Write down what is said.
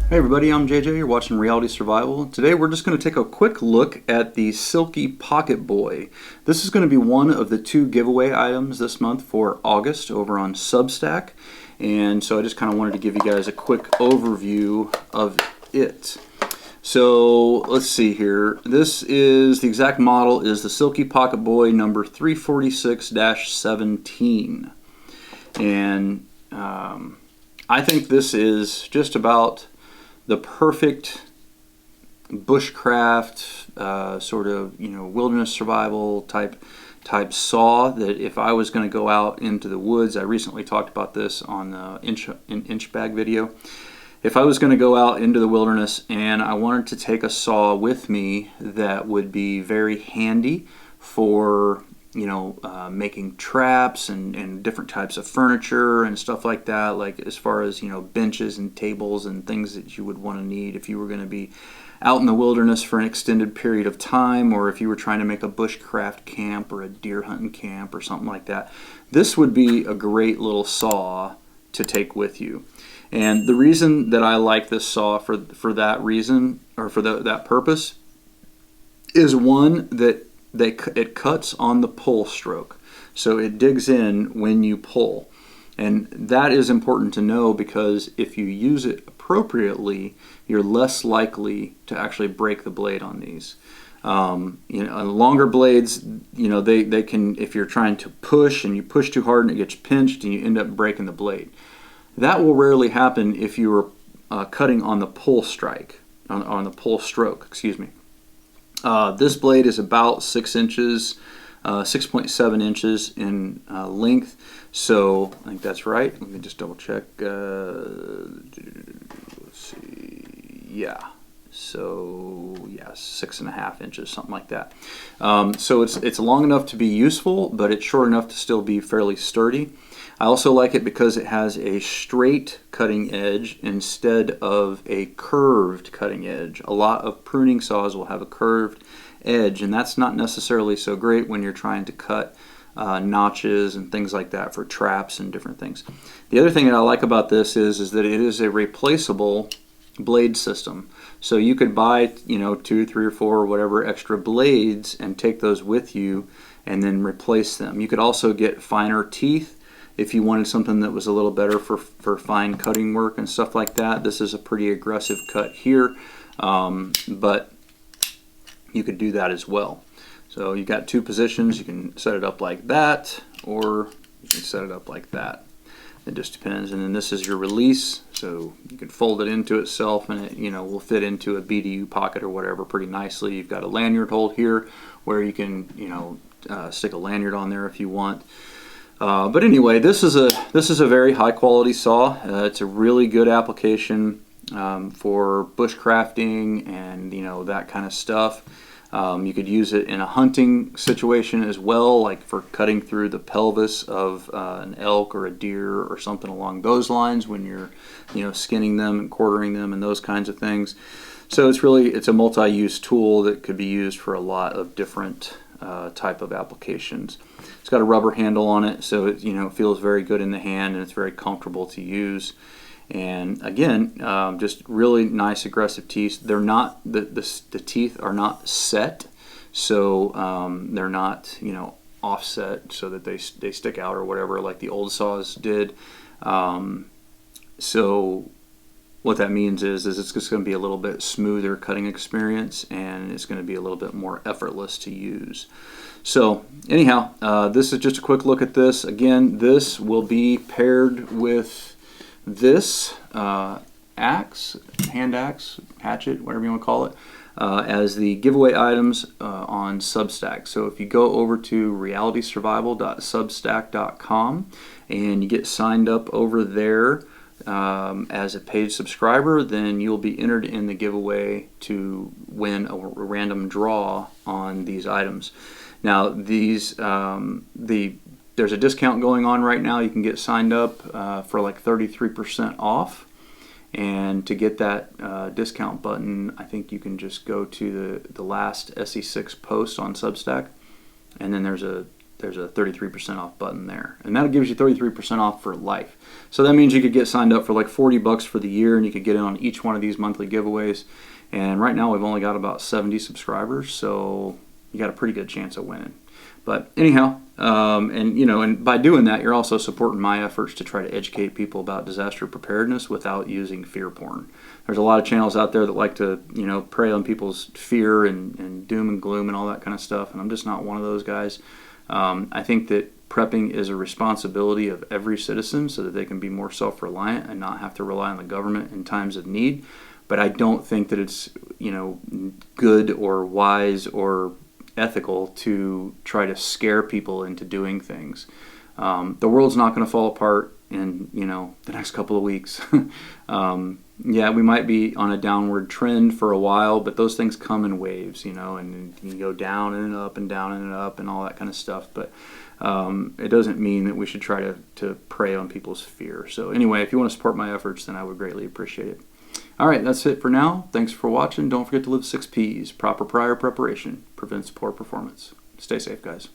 Hey everybody, I'm JJ. You're watching Reality Survival. Today we're just going to take a quick look at the Silky Pocketboy. This is going to be one of the 2 giveaway items this month for August over on Substack. And so I just kind of wanted to give you guys a quick overview of it. So let's see here. This is, the exact model is the Silky Pocketboy number 346-17. And I think this is just about the perfect bushcraft sort of, wilderness survival type saw that if I was going to go out into the woods, I recently talked about this on the inch bag video. If I was going to go out into the wilderness and I wanted to take a saw with me that would be very handy for making traps and different types of furniture and stuff like that, like as far as benches and tables and things that you would want to need if you were going to be out in the wilderness for an extended period of time, or if you were trying to make a bushcraft camp or a deer hunting camp or something like that. This would be a great little saw to take with you. And the reason that I like this saw for that reason, or for that purpose, is one that it cuts on the pull stroke, so it digs in when you pull, and that is important to know because if you use it appropriately, you're less likely to actually break the blade on these. Longer blades, they can, if you're trying to push and you push too hard and it gets pinched and you end up breaking the blade. That will rarely happen if you were cutting on the pull strike, on the pull stroke, excuse me. This blade is about 6 inches, 6.7 inches in length, so I think that's right. Let me just double check. Let's see. Yeah. So yeah, 6.5 inches, something like that. So it's long enough to be useful, but it's short enough to still be fairly sturdy. I also like it because it has a straight cutting edge instead of a curved cutting edge. A lot of pruning saws will have a curved edge, and that's not necessarily so great when you're trying to cut notches and things like that for traps and different things. The other thing that I like about this is that it is a replaceable blade system. So you could buy 2, 3, or 4 or whatever extra blades and take those with you and then replace them. You could also get finer teeth if you wanted something that was a little better for fine cutting work and stuff like that. This is a pretty aggressive cut here, but you could do that as well. So you got 2 positions. You can set it up like that, or you can set it up like that. It just depends. And then this is your release, so you can fold it into itself, and it will fit into a BDU pocket or whatever pretty nicely. You've got a lanyard hole here where you can stick a lanyard on there if you want. But anyway, this is a very high quality saw. It's a really good application for bushcrafting and that kind of stuff. You could use it in a hunting situation as well, like for cutting through the pelvis of an elk or a deer or something along those lines when you're skinning them and quartering them and those kinds of things. So it's a multi-use tool that could be used for a lot of different type of applications. It's got a rubber handle on it, so it feels very good in the hand and it's very comfortable to use. And again, just really nice aggressive teeth. They're not the teeth are not set, so they're not offset so that they stick out or whatever like the old saws did. So what that means is it's just going to be a little bit smoother cutting experience, and it's going to be a little bit more effortless to use. So anyhow, this is just a quick look at this. Again, this will be paired with this axe, hand axe, hatchet, whatever you want to call it, as the giveaway items on Substack. So if you go over to realitysurvival.substack.com and you get signed up over there as a paid subscriber, then you'll be entered in the giveaway to win a random draw on these items. Now these there's a discount going on right now. You can get signed up for like 33% off, and to get that discount button, I think you can just go to the last SE6 post on Substack, and then there's there's a 33% off button there. And that gives you 33% off for life. So that means you could get signed up for like $40 for the year, and you could get in on each one of these monthly giveaways. And right now we've only got about 70 subscribers, so you got a pretty good chance of winning. But anyhow, and by doing that, you're also supporting my efforts to try to educate people about disaster preparedness without using fear porn. There's a lot of channels out there that like to, prey on people's fear and doom and gloom and all that kind of stuff, and I'm just not one of those guys. I think that prepping is a responsibility of every citizen so that they can be more self-reliant and not have to rely on the government in times of need. But I don't think that it's, good or wise or ethical to try to scare people into doing things. The world's not going to fall apart in the next couple of weeks. Yeah, we might be on a downward trend for a while, but those things come in waves, and you go down and up and down and up and all that kind of stuff. But it doesn't mean that we should try to prey on people's fear. So anyway, if you want to support my efforts, then I would greatly appreciate it. All right, that's it for now. Thanks for watching. Don't forget to live 6 Ps. Proper prior preparation prevents poor performance. Stay safe, guys.